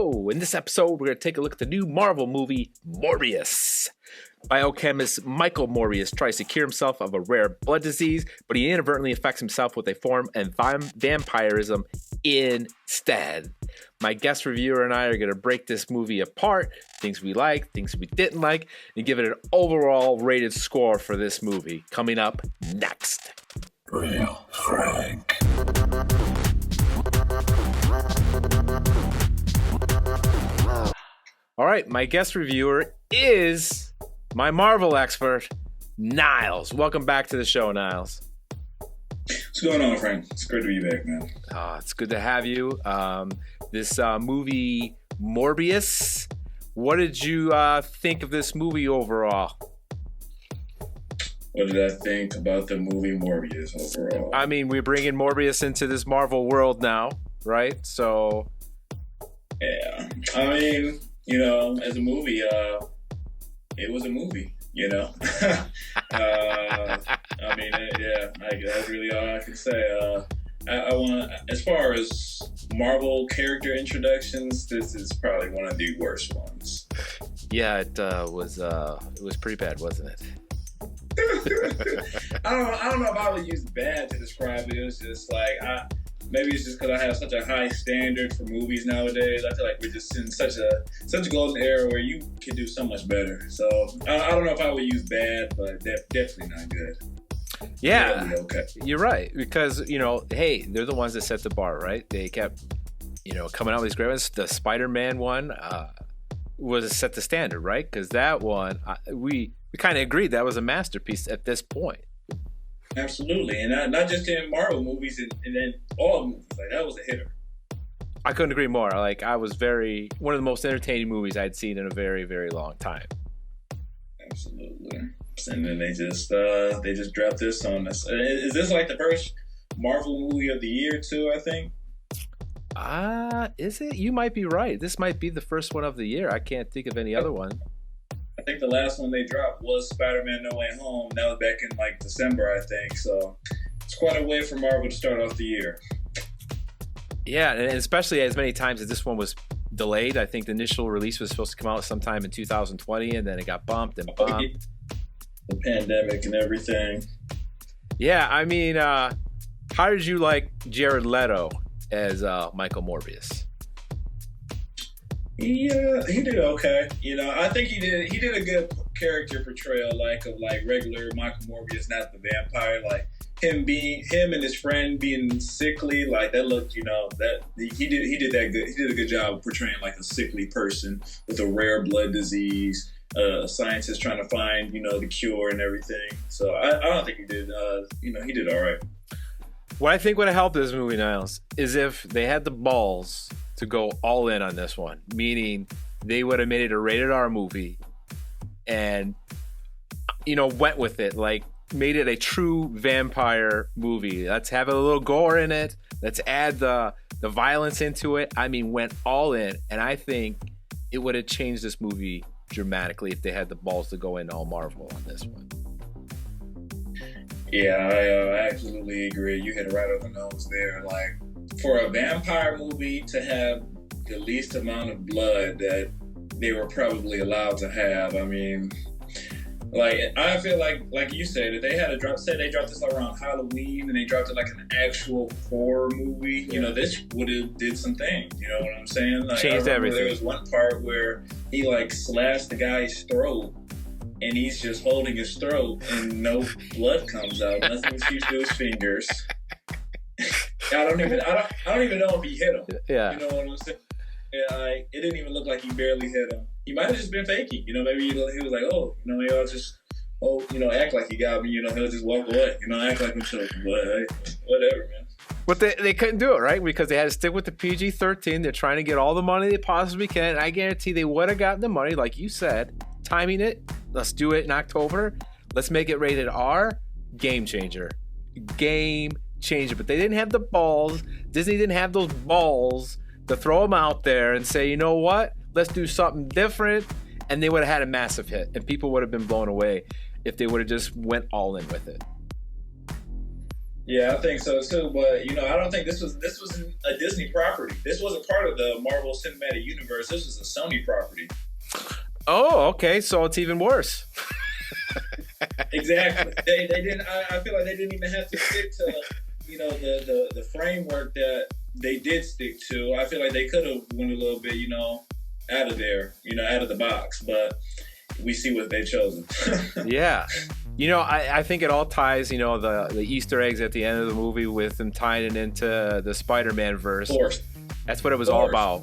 Hello! In this episode, we're going to take a look at the new Marvel movie, Morbius. Biochemist Michael Morbius tries to cure himself of a rare blood disease, but he inadvertently infects himself with a form of vampirism instead. My guest reviewer and I are going to break this movie apart, things we liked, things we didn't like, and give it an overall rated score for this movie. Coming up next. Real Frank. All right, my guest reviewer is my Marvel expert, NYLES. Welcome back to the show, NYLES. What's going on, Frank? It's great to be back, man. It's good to have you. This movie, Morbius, what did you think of this movie overall? What did I think about the movie Morbius overall? I mean, we're bringing Morbius into this Marvel world now, right? So... yeah. I mean, you know, as a movie, it was a movie, you know? I mean, yeah, that's really all I can say. I want, as far as Marvel character introductions, this is probably one of the worst ones. Yeah, it was pretty bad, wasn't it? I don't know if I would use bad to describe it. It was just like, maybe it's just because I have such a high standard for movies nowadays. I feel like we're just in such a golden era where you can do so much better. So I don't know if I would use bad, but definitely not good. Yeah, okay. You're right, because, you know, hey, they're the ones that set the bar, right? They kept, you know, coming out with these great ones. The Spider-Man one was set the standard, right? Because that one, we kind of agreed that was a masterpiece at this point. Absolutely, and not just in Marvel movies, and then all movies. Like, that was a hitter. I couldn't agree more. Like, I was one of the most entertaining movies I'd seen in a very, very long time. Absolutely. And then they just dropped this on us. Is this like the first Marvel movie of the year too, I think? Is it? You might be right. This might be the first one of the year. I can't think of any other one. I think the last one they dropped was Spider-Man No Way Home. That was back in like December, I think. So it's quite a way for Marvel to start off the year. Yeah, and especially as many times as this one was delayed. I think the initial release was supposed to come out sometime in 2020, and then it got bumped and bumped. The pandemic and everything. Yeah, I mean, how did you like Jared Leto as Michael Morbius? Yeah, he did okay. You know, I think he did a good character portrayal, of regular Michael Morbius, not the vampire. Like him and his friend being sickly, like that looked, you know, that he did that good. He did a good job of portraying like a sickly person with a rare blood disease. A scientist trying to find, you know, the cure and everything. So I don't think he did. He did all right. What I think would have helped this movie, NYLES, is if they had the balls to go all in on this one, meaning they would have made it a rated R movie and, you know, went with it, like made it a true vampire movie. Let's have a little gore in it. Let's add the violence into it. I mean, went all in, and I think it would have changed this movie dramatically if they had the balls to go in all Marvel on this one. Yeah, I absolutely agree. You hit it right on the nose there. Like, for a vampire movie to have the least amount of blood that they were probably allowed to have, I mean, like, I feel like you said, if they had a drop, say they dropped this around Halloween and they dropped it like an actual horror movie, you know, this would have did some things. You know what I'm saying? Like, changed everything. There was one part where he like slashed the guy's throat, and he's just holding his throat, and no blood comes out. Nothing shoots through his fingers. I don't even know if he hit him. Yeah. You know what I'm saying? Yeah, like, it didn't even look like he barely hit him. He might have just been faking. You know, maybe he was like, oh, you know, maybe I'll just, act like he got me. You know, he'll just walk away. You know, act like I'm choking. But hey, whatever, man. But they couldn't do it, right? Because they had to stick with the PG-13. They're trying to get all the money they possibly can. And I guarantee they would have gotten the money, like you said, timing it. Let's do it in October. Let's make it rated R. Game changer. Game changer. But they didn't have the balls. Disney didn't have those balls to throw them out there and say, you know what? Let's do something different. And they would have had a massive hit. And people would have been blown away if they would have just went all in with it. Yeah, I think so too. But I don't think this was a Disney property. This wasn't part of the Marvel Cinematic Universe. This was a Sony property. Oh, okay. So it's even worse. Exactly. They didn't. I feel like they didn't even have to stick to the framework that they did stick to. I feel like they could have went a little bit out of there, out of the box. But we see what they've chosen. Yeah. I think it all ties, the Easter eggs at the end of the movie with them tying it into the Spider-Man verse. That's what it was all about.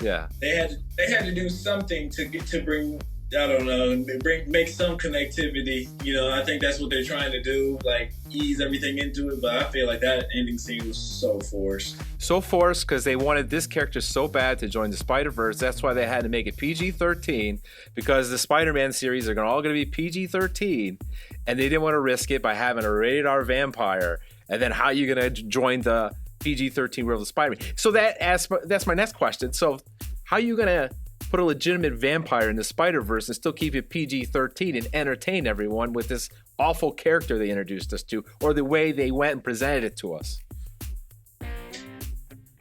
Yeah. They had to do something to bring, I don't know, make some connectivity. I think that's what they're trying to do, like ease everything into it. But I feel like that ending scene was so forced. So forced because they wanted this character so bad to join the Spider-Verse. That's why they had to make it PG-13, because the Spider-Man series are all going to be PG-13, and they didn't want to risk it by having a rated R vampire. And then how are you going to join the PG-13 world of Spider-Man? So that's my next question. So how are you going to put a legitimate vampire in the Spider-Verse and still keep it PG-13 and entertain everyone with this awful character they introduced us to, or the way they went and presented it to us?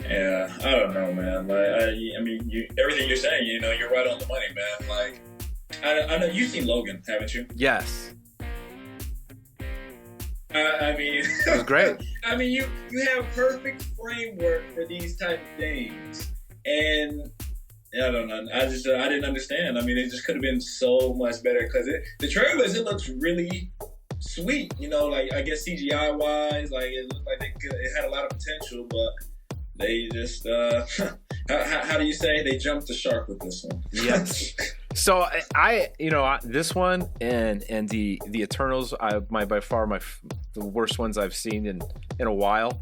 Yeah, I don't know, man. Like, I mean, everything you're saying, you're right on the money, man. Like, I know you've seen Logan, haven't you? Yes. I mean, it was great. I mean, you have perfect framework for these type of things, and I don't know. I didn't understand. I mean, it just could have been so much better, because the trailers, it looks really sweet. Like, I guess CGI wise, like it looked like it had a lot of potential, but they just how do you say, they jumped the shark with this one? Yes. So this one and the Eternals, by far the worst ones I've seen in a while.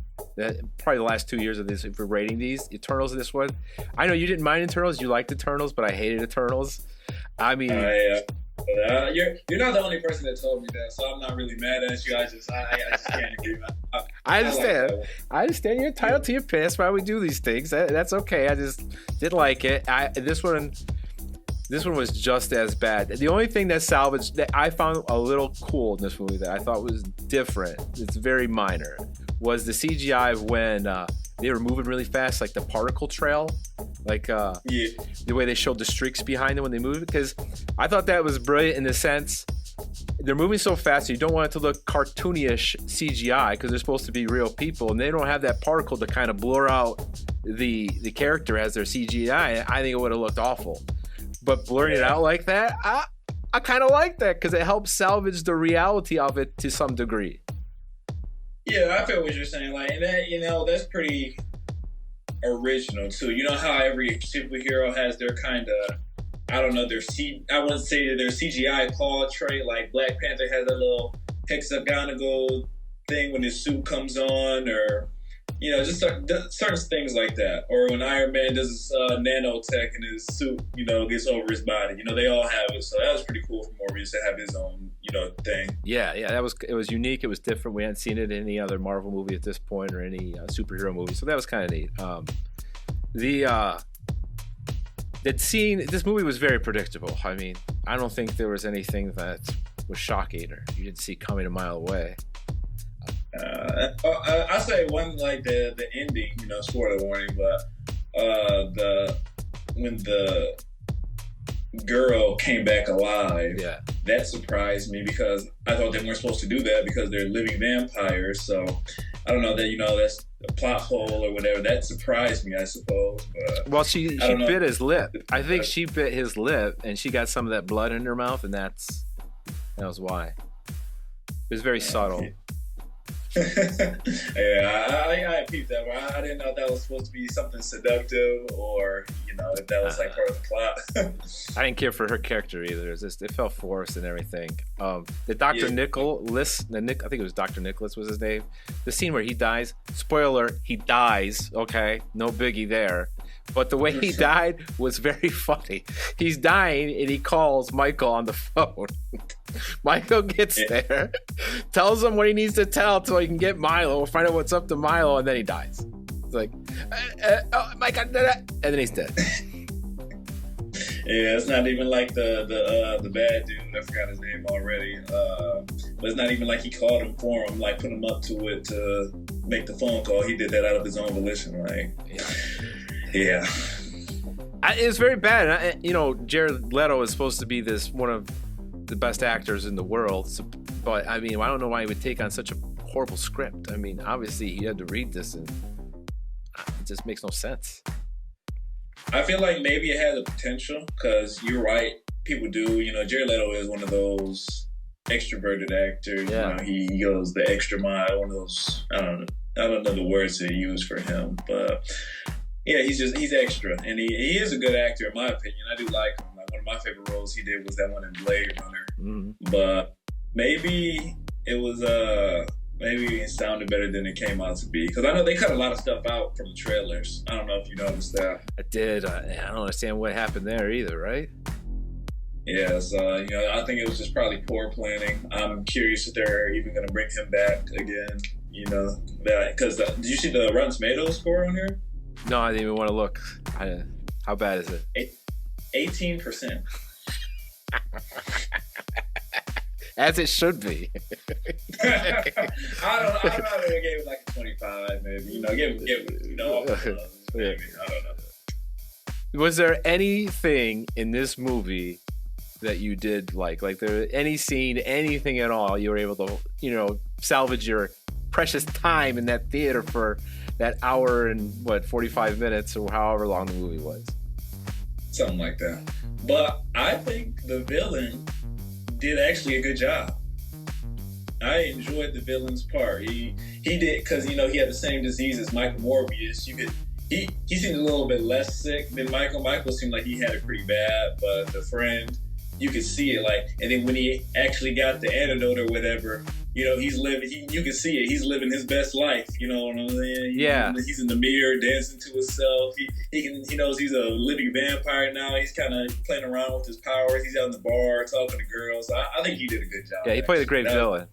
Probably the last 2 years of this, if we're rating these Eternals, and this one. I know you didn't mind Eternals, you liked Eternals, but I hated Eternals. I mean, you're not the only person that told me that, so I'm not really mad at you. I just can't agree. I understand. I understand. You're entitled to your opinion. That's why we do these things. That's okay. I just didn't like it. This one was just as bad. The only thing that salvaged, that I found a little cool in this movie that I thought was different, it's very minor, was the CGI when they were moving really fast, like the particle trail, like the way they showed the streaks behind them when they moved. Because I thought that was brilliant in the sense they're moving so fast, so you don't want it to look cartoonish CGI, because they're supposed to be real people, and they don't have that particle to kind of blur out the character as their CGI. I think it would have looked awful. But blurring it out like that, I kind of like that, because it helps salvage the reality of it to some degree. Yeah, I feel what you're saying. Like, and that, that's pretty original too. You know how every superhero has their kind of, I don't know, I wouldn't say that their CGI claw trait. Like Black Panther has a little hexagonal thing when his suit comes on, or just certain things like that. Or when Iron Man does nanotech and his suit, gets over his body. They all have it. So that was pretty cool for Morbius to have his own, thing. Yeah, it was unique. It was different. We hadn't seen it in any other Marvel movie at this point, or any superhero movie. So that was kind of neat. This movie was very predictable. I mean, I don't think there was anything that was shocking or you didn't see coming a mile away. I say one, like the ending, spoiler warning, but when the girl came back alive, that surprised me, because I thought they weren't supposed to do that because they're living vampires. So I don't know that that's a plot hole or whatever. That surprised me, I suppose. But well, she bit his lip. I think she bit his lip, and she got some of that blood in her mouth, and that was why. It was very subtle. I peeped that one. I didn't know if that was supposed to be something seductive, or if that was like part of the plot. I didn't care for her character either. It felt forced and everything. The Dr. Nicholas, I think it was Dr. Nicholas was his name. The scene where he dies. Spoiler: he dies. Okay, no biggie there. But the way he died was very funny. He's dying and he calls Michael on the phone. Michael gets there, tells him what he needs to tell so he can get Milo, find out what's up to Milo, and then he dies. It's like, Michael, and then he's dead. Yeah, it's not even like the bad dude. I forgot his name already. But it's not even like he called him for him, like put him up to it to make the phone call. He did that out of his own volition. Like, yeah. It's very bad. Jared Leto is supposed to be one of the best actors in the world. But, I mean, I don't know why he would take on such a horrible script. I mean, obviously he had to read this and it just makes no sense. I feel like maybe it had the potential because you're right. People do. Jared Leto is one of those extroverted actors. Yeah. He goes the extra mile. One of those, I don't know the words to use for him, but yeah, he's extra. And he is a good actor in my opinion. I do like him. Like, one of my favorite roles he did was that one in Blade Runner. Mm-hmm. But maybe it was maybe it sounded better than it came out to be. Because I know they cut a lot of stuff out from the trailers. I don't know if you noticed that. I did. I don't understand what happened there either, right? Yeah, so, I think it was just probably poor planning. I'm curious if they're even going to bring him back again, because did you see the Rotten Tomatoes score on here? No, I didn't even want to look. How bad is it? 18%. As it should be. I don't know. I gave it like a 25, maybe. Give it, maybe. I don't know. Was there anything in this movie that you did like there any scene, anything at all you were able to, salvage your precious time in that theater for that hour and 45 minutes or however long the movie was? Something like that. But I think the villain did actually a good job. I enjoyed the villain's part. He did, because he had the same disease as Michael Morbius. He seemed a little bit less sick than Michael. Michael seemed like he had it pretty bad, but the friend, you could see it, and then when he actually got the antidote or whatever, he's living. You can see it. He's living his best life. You know what I'm saying? He's in the mirror dancing to himself. He knows he's a living vampire now. He's kind of playing around with his powers. He's out in the bar talking to girls. I think he did a good job. Yeah, he played a great villain.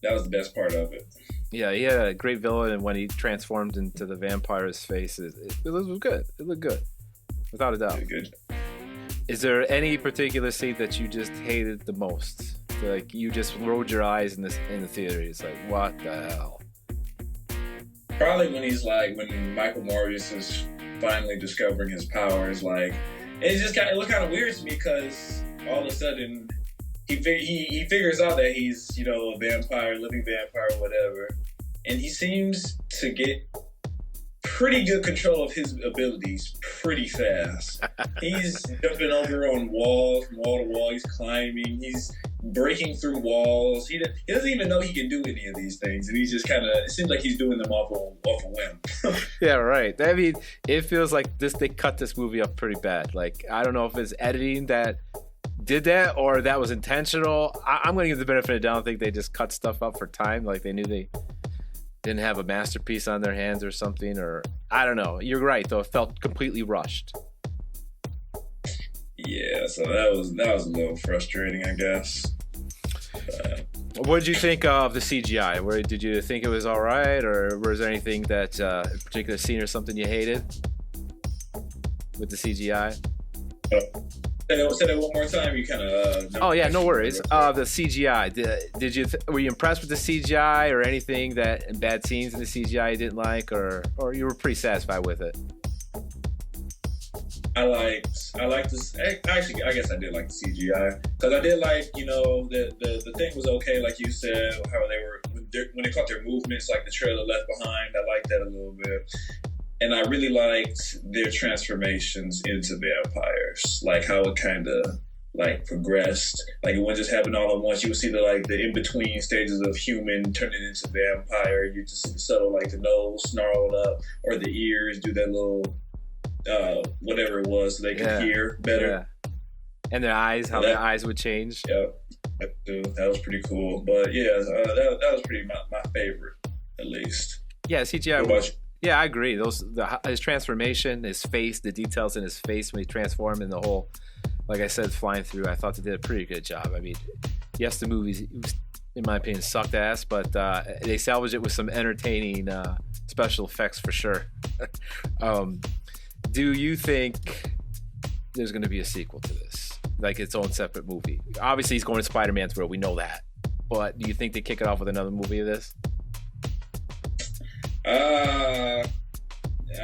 That was the best part of it. Yeah, he had a great villain, and when he transformed into the vampire's face, it was good. It looked good, without a doubt. Good. Is there any particular scene that you just hated the most? Like you just rolled your eyes in the theater. It's like, what the hell? Probably when Michael Morbius is finally discovering his powers. It looked kind of weird to me because all of a sudden he figures out that he's a vampire, living vampire, whatever, and he seems to get pretty good control of his abilities pretty fast. He's jumping over on walls, from wall to wall. He's climbing. He's breaking through walls. He doesn't even know he can do any of these things, and he's just it seems like he's doing them off a whim. Yeah, right. I mean, it feels like they cut this movie up pretty bad. Like, I don't know if it's editing that did that or that was intentional. I'm going to give the benefit of the doubt. I think they just cut stuff up for time. Like, they knew they didn't have a masterpiece on their hands or something, or I don't know. You're right, though. It felt completely rushed. Yeah, so that was a little frustrating, I guess. What did you think of the CGI? Did you think it was all right, or was there anything that a particular scene or something you hated with the CGI? Say that one more time. You kind of. Oh yeah, no worries. The CGI. Were you impressed with the CGI or anything that bad scenes in the CGI you didn't like, or you were pretty satisfied with it? I liked this. Actually, I guess I did like the CGI because I did like the thing was okay, like you said, how they were when they caught their movements, like the trailer left behind. I liked that a little bit. And I really liked their transformations into vampires, like how it kind of progressed. Like it wouldn't just happen all at once. You would see the in between stages of human turning into vampire. You just see the subtle, the nose snarled up or the ears do that little whatever it was, so they could hear better. Yeah. And their eyes, their eyes would change. Yeah, that was pretty cool. But yeah, that was pretty my favorite, at least. Yeah, CGI. Yeah, I agree. His transformation, his face, the details in his face when he transformed, and the whole, like I said, flying through. I thought they did a pretty good job. I mean, yes, the movie, in my opinion, sucked ass, but they salvaged it with some entertaining special effects for sure. Do you think there's going to be a sequel to this, like its own separate movie? Obviously, he's going to Spider-Man's world. We know that. but do you think they kick it off with another movie of this? I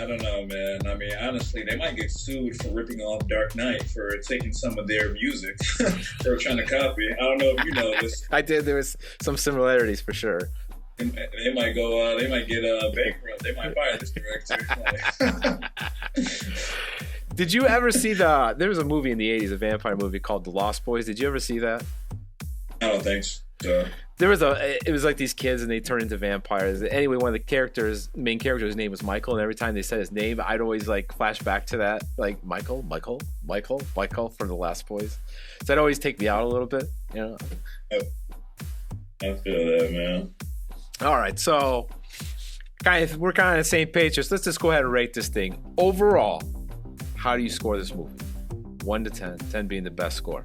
don't know, man. I mean, honestly, they might get sued for ripping off Dark Knight for taking some of their music or trying to copy. I don't know if you know this. I did. There was some similarities for sure. They might go. They might get bankrupt. They might fire this director. Did you ever see there was a movie in the 80s, a vampire movie called The Lost Boys. Did you ever see that? I don't think so. It was like these kids and they turned into vampires. Anyway, one of the main characters, his name was Michael, and every time they said his name, I'd always like flash back to that, like Michael from The Lost Boys. So that'd always take me out a little bit, you know. I feel that, man. All right, so we're kind of on the same page. So let's just go ahead and rate this thing. Overall, how do you score this movie? 1 to 10, 10 being the best score.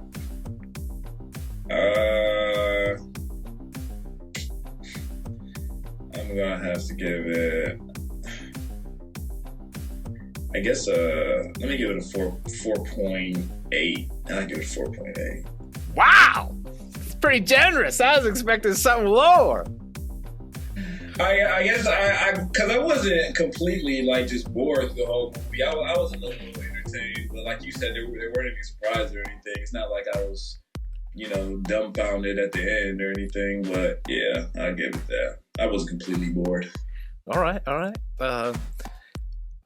I'm gonna have to give it. I guess. Let me give it a 4.8. I'll give it a 4.8. Wow, it's pretty generous. I was expecting something lower. I guess because I wasn't completely like just bored the whole movie. I was a little entertained, but like you said, there weren't any surprises or anything. It's not like I was, dumbfounded at the end or anything. But yeah, I give it that. I was completely bored. All right.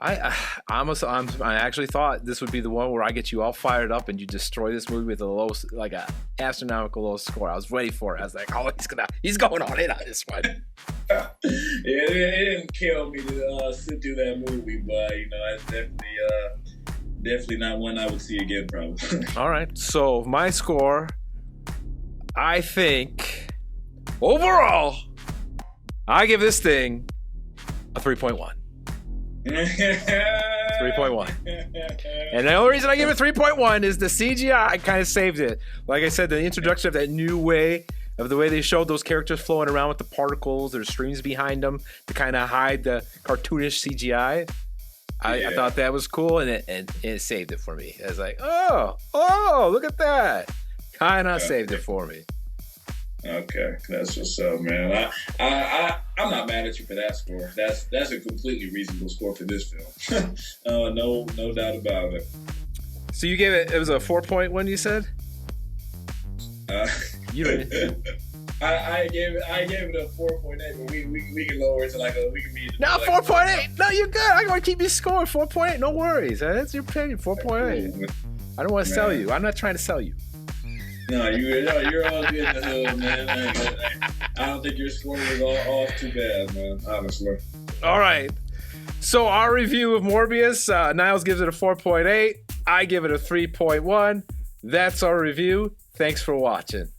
I actually thought this would be the one where I get you all fired up and you destroy this movie with a astronomical low score. I was ready for it. I was like, oh, he's going on in on this one. Yeah, it didn't kill me to sit through that movie, but it's definitely not one I would see again, probably. All right, so my score, I think overall, I give this thing a 3.1. 3.1. And the only reason I give it 3.1 is the CGI kind of saved it. Like I said, the introduction of that new way of the way they showed those characters flowing around with the particles, there's streams behind them to kind of hide the cartoonish CGI. I thought that was cool, and it saved it for me. I was like, oh, look at that. Kind of saved it for me. Okay, that's what's up, man. I'm not mad at you for that score. That's a completely reasonable score for this film. No doubt about it. So you gave it was a 4.1, you said? You didn't. I gave it a 4.8, but we can lower it to we can be. No, 4.8. No, you're good. I'm gonna keep you scoring 4.8. No worries. That's your opinion. 4.8. I don't want to sell you. I'm not trying to sell you. No, you're all good in the hood, man. I don't think your score was all off too bad, man. Honestly. All right. So our review of Morbius, Niles gives it a 4.8. I give it a 3.1. That's our review. Thanks for watching.